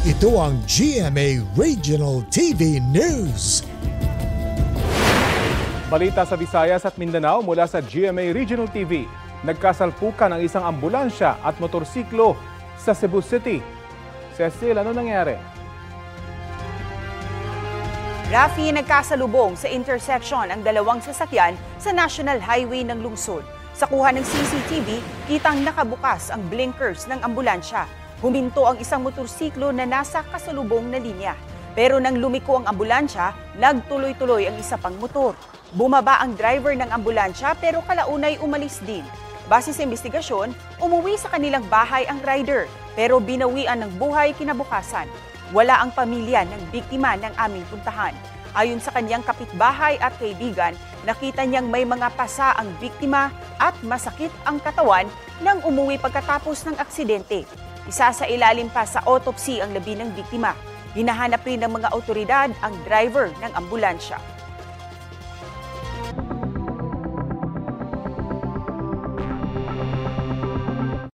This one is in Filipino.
Ito ang GMA Regional TV News. Balita sa Visayas at Mindanao mula sa GMA Regional TV. Nagkasalpukan ang isang ambulansya at motorsiklo sa Cebu City. Cecil, ano nangyari? Rafi, nagkasalubong sa intersection ang dalawang sasakyan sa National Highway ng lungsod. Sa kuha ng CCTV, kitang nakabukas ang blinkers ng ambulansya. Huminto ang isang motorsiklo na nasa kasalubong na linya. Pero nang lumiko ang ambulansya, nagtuloy-tuloy ang isa pang motor. Bumaba ang driver ng ambulansya pero kalaunay umalis din. Base sa investigasyon, umuwi sa kanilang bahay ang rider pero binawian ng buhay kinabukasan. Wala ang pamilya ng biktima ng aming puntahan. Ayon sa kanyang kapitbahay at kaibigan, nakita niyang may mga pasa ang biktima at masakit ang katawan nang umuwi pagkatapos ng aksidente. Isa sa ilalim pa sa autopsy ang labi ng biktima. Hinahanap rin ng mga otoridad ang driver ng ambulansya.